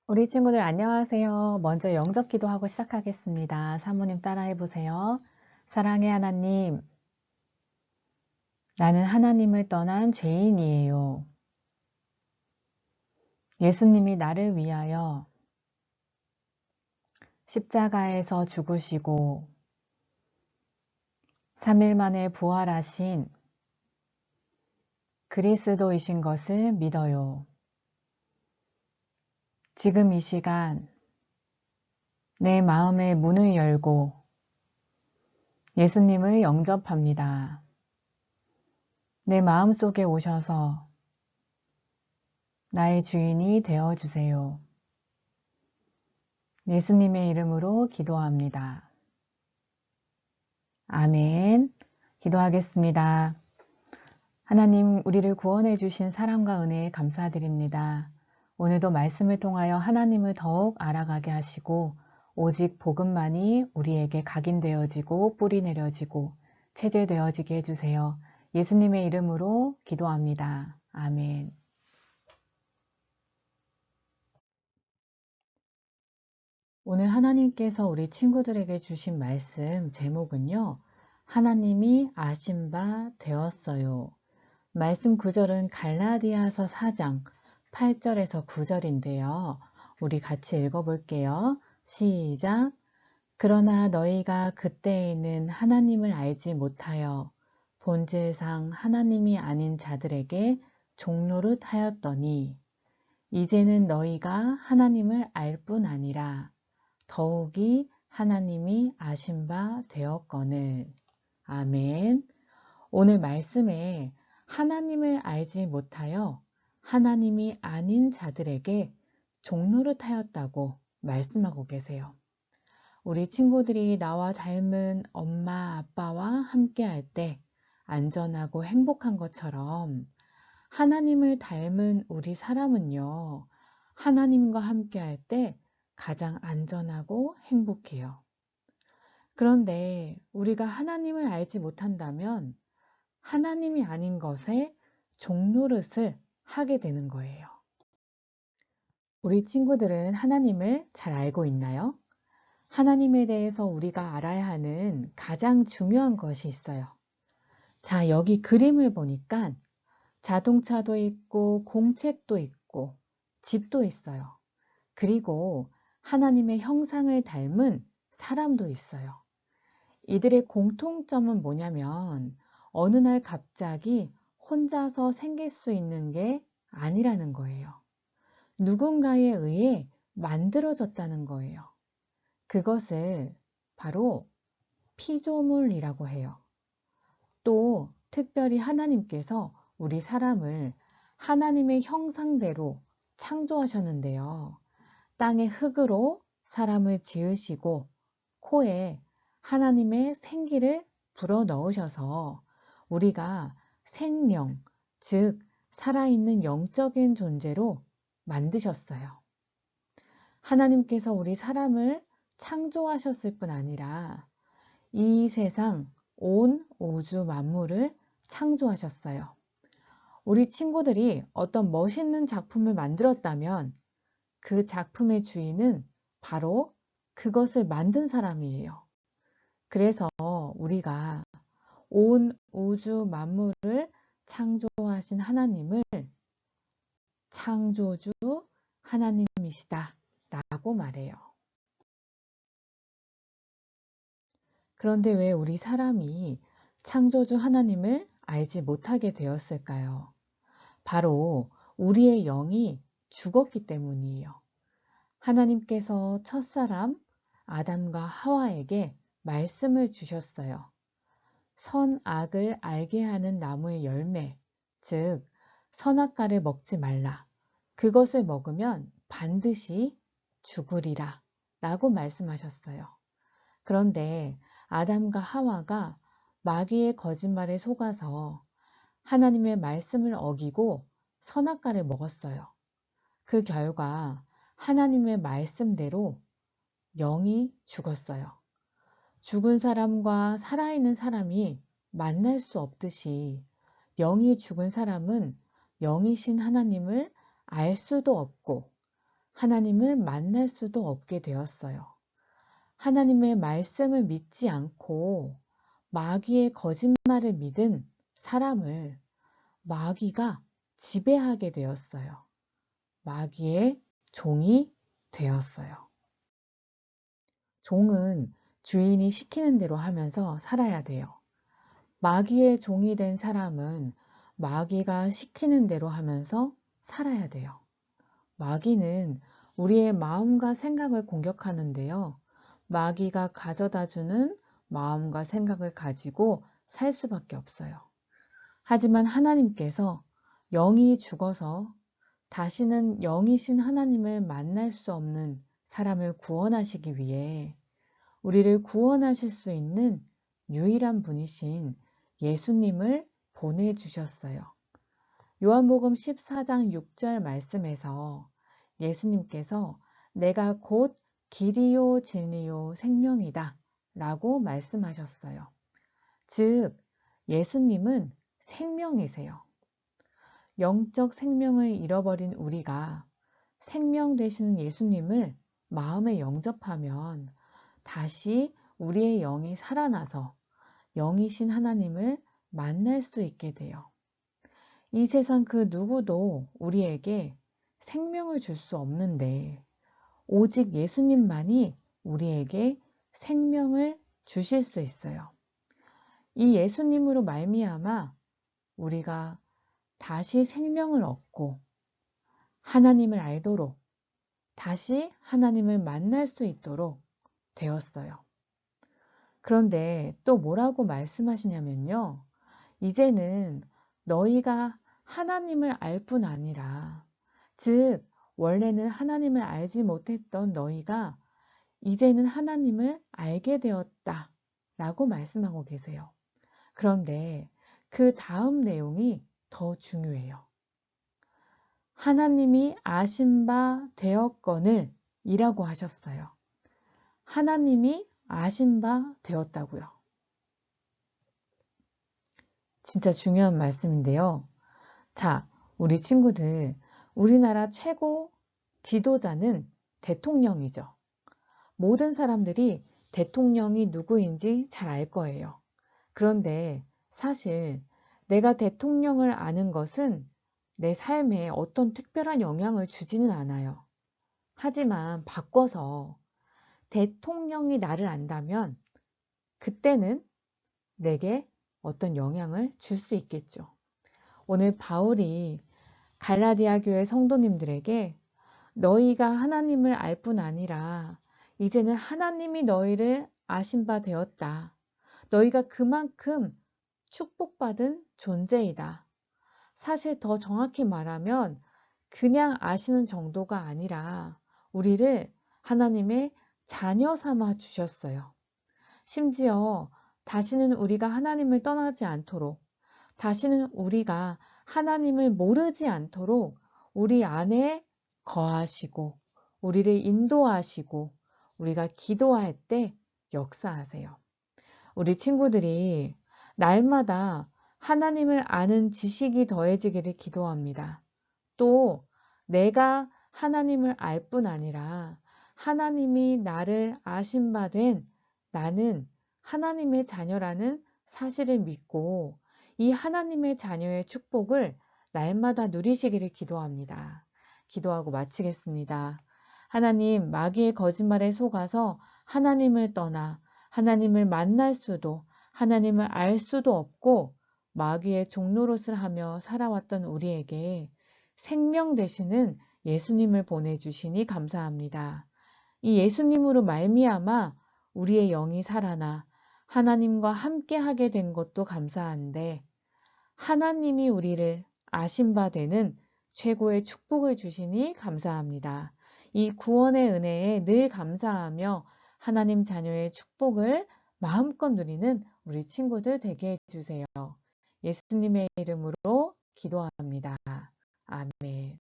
우리 친구들 안녕하세요. 먼저 영접 기도하고 시작하겠습니다. 사모님 따라해 보세요. 사랑의 하나님, 나는 하나님을 떠난 죄인이에요. 예수님이 나를 위하여 십자가에서 죽으시고 3일 만에 부활하신 그리스도이신 것을 믿어요. 지금 이 시간 내 마음의 문을 열고 예수님을 영접합니다. 내 마음속에 오셔서 나의 주인이 되어주세요. 예수님의 이름으로 기도합니다. 아멘. 기도하겠습니다. 하나님, 우리를 구원해 주신 사랑과 은혜에 감사드립니다. 오늘도 말씀을 통하여 하나님을 더욱 알아가게 하시고 오직 복음만이 우리에게 각인되어지고 뿌리 내려지고 체제되어지게 해주세요. 예수님의 이름으로 기도합니다. 아멘. 오늘 하나님께서 우리 친구들에게 주신 말씀 제목은요. 하나님이 아신 바 되었어요. 말씀 구절은 갈라디아서 4장 8절에서 9절인데요. 우리 같이 읽어볼게요. 시작. 그러나 너희가 그때에는 하나님을 알지 못하여 본질상 하나님이 아닌 자들에게 종노릇 하였더니 이제는 너희가 하나님을 알 뿐 아니라 더욱이 하나님이 아신 바 되었거늘. 아멘. 오늘 말씀에 하나님을 알지 못하여 하나님이 아닌 자들에게 종노릇 하였다고 말씀하고 계세요. 우리 친구들이 나와 닮은 엄마, 아빠와 함께 할 때 안전하고 행복한 것처럼 하나님을 닮은 우리 사람은요, 하나님과 함께 할 때 가장 안전하고 행복해요. 그런데 우리가 하나님을 알지 못한다면 하나님이 아닌 것에 종노릇을 하게 되는 거예요. 우리 친구들은 하나님을 잘 알고 있나요? 하나님에 대해서 우리가 알아야 하는 가장 중요한 것이 있어요. 자, 여기 그림을 보니까 자동차도 있고 공책도 있고 집도 있어요. 그리고 하나님의 형상을 닮은 사람도 있어요. 이들의 공통점은 뭐냐면 어느 날 갑자기 혼자서 생길 수 있는 게 아니라는 거예요. 누군가에 의해 만들어졌다는 거예요. 그것을 바로 피조물이라고 해요. 또 특별히 하나님께서 우리 사람을 하나님의 형상대로 창조하셨는데요. 땅의 흙으로 사람을 지으시고 코에 하나님의 생기를 불어넣으셔서 우리가 생명, 즉 살아있는 영적인 존재로 만드셨어요. 하나님께서 우리 사람을 창조하셨을 뿐 아니라 이 세상 온 우주 만물을 창조하셨어요. 우리 친구들이 어떤 멋있는 작품을 만들었다면 그 작품의 주인은 바로 그것을 만든 사람이에요. 그래서 우리가 온 우주 만물을 창조하신 하나님을 창조주 하나님이시다 라고 말해요. 그런데 왜 우리 사람이 창조주 하나님을 알지 못하게 되었을까요? 바로 우리의 영이 죽었기 때문이에요. 하나님께서 첫사람 아담과 하와에게 말씀을 주셨어요. 선악을 알게 하는 나무의 열매, 즉 선악과를 먹지 말라. 그것을 먹으면 반드시 죽으리라 라고 말씀하셨어요. 그런데 아담과 하와가 마귀의 거짓말에 속아서 하나님의 말씀을 어기고 선악과를 먹었어요. 그 결과 하나님의 말씀대로 영이 죽었어요. 죽은 사람과 살아있는 사람이 만날 수 없듯이 영이 죽은 사람은 영이신 하나님을 알 수도 없고 하나님을 만날 수도 없게 되었어요. 하나님의 말씀을 믿지 않고 마귀의 거짓말을 믿은 사람을 마귀가 지배하게 되었어요. 마귀의 종이 되었어요. 종은 주인이 시키는 대로 하면서 살아야 돼요. 마귀의 종이 된 사람은 마귀가 시키는 대로 하면서 살아야 돼요. 마귀는 우리의 마음과 생각을 공격하는데요. 마귀가 가져다주는 마음과 생각을 가지고 살 수밖에 없어요. 하지만 하나님께서 영이 죽어서 다시는 영이신 하나님을 만날 수 없는 사람을 구원하시기 위해 우리를 구원하실 수 있는 유일한 분이신 예수님을 보내주셨어요. 요한복음 14장 6절 말씀에서 예수님께서 내가 곧 길이요 진리요 생명이다 라고 말씀하셨어요. 즉 예수님은 생명이세요. 영적 생명을 잃어버린 우리가 생명 되시는 예수님을 마음에 영접하면 다시 우리의 영이 살아나서 영이신 하나님을 만날 수 있게 돼요. 이 세상 그 누구도 우리에게 생명을 줄 수 없는데 오직 예수님만이 우리에게 생명을 주실 수 있어요. 이 예수님으로 말미암아 우리가 다시 생명을 얻고 하나님을 알도록 다시 하나님을 만날 수 있도록 되었어요. 그런데 또 뭐라고 말씀하시냐면요. 이제는 너희가 하나님을 알 뿐 아니라 즉 원래는 하나님을 알지 못했던 너희가 이제는 하나님을 알게 되었다 라고 말씀하고 계세요. 그런데 그 다음 내용이 더 중요해요. 하나님이 아신 바 되었거늘 이라고 하셨어요. 하나님이 아신 바 되었다고요. 진짜 중요한 말씀인데요. 자, 우리 친구들, 우리나라 최고 지도자는 대통령이죠. 모든 사람들이 대통령이 누구인지 잘 알 거예요. 그런데 사실 내가 대통령을 아는 것은 내 삶에 어떤 특별한 영향을 주지는 않아요. 하지만 바꿔서 대통령이 나를 안다면 그때는 내게 어떤 영향을 줄 수 있겠죠. 오늘 바울이 갈라디아 교회 성도님들에게 너희가 하나님을 알 뿐 아니라 이제는 하나님이 너희를 아신 바 되었다. 너희가 그만큼 축복받은 존재이다. 사실 더 정확히 말하면 그냥 아시는 정도가 아니라 우리를 하나님의 자녀 삼아 주셨어요. 심지어 다시는 우리가 하나님을 떠나지 않도록, 다시는 우리가 하나님을 모르지 않도록 우리 안에 거하시고, 우리를 인도하시고, 우리가 기도할 때 역사하세요. 우리 친구들이 날마다 하나님을 아는 지식이 더해지기를 기도합니다. 또 내가 하나님을 알 뿐 아니라 하나님이 나를 아신 바 된 나는 하나님의 자녀라는 사실을 믿고 이 하나님의 자녀의 축복을 날마다 누리시기를 기도합니다. 기도하고 마치겠습니다. 하나님, 마귀의 거짓말에 속아서 하나님을 떠나 하나님을 만날 수도 하나님을 알 수도 없고 마귀의 종노릇을 하며 살아왔던 우리에게 생명 되시는 예수님을 보내주시니 감사합니다. 이 예수님으로 말미암아 우리의 영이 살아나 하나님과 함께 하게 된 것도 감사한데 하나님이 우리를 아신 바 되는 최고의 축복을 주시니 감사합니다. 이 구원의 은혜에 늘 감사하며 하나님 자녀의 축복을 마음껏 누리는 우리 친구들 되게 해주세요. 예수님의 이름으로 기도합니다. 아멘.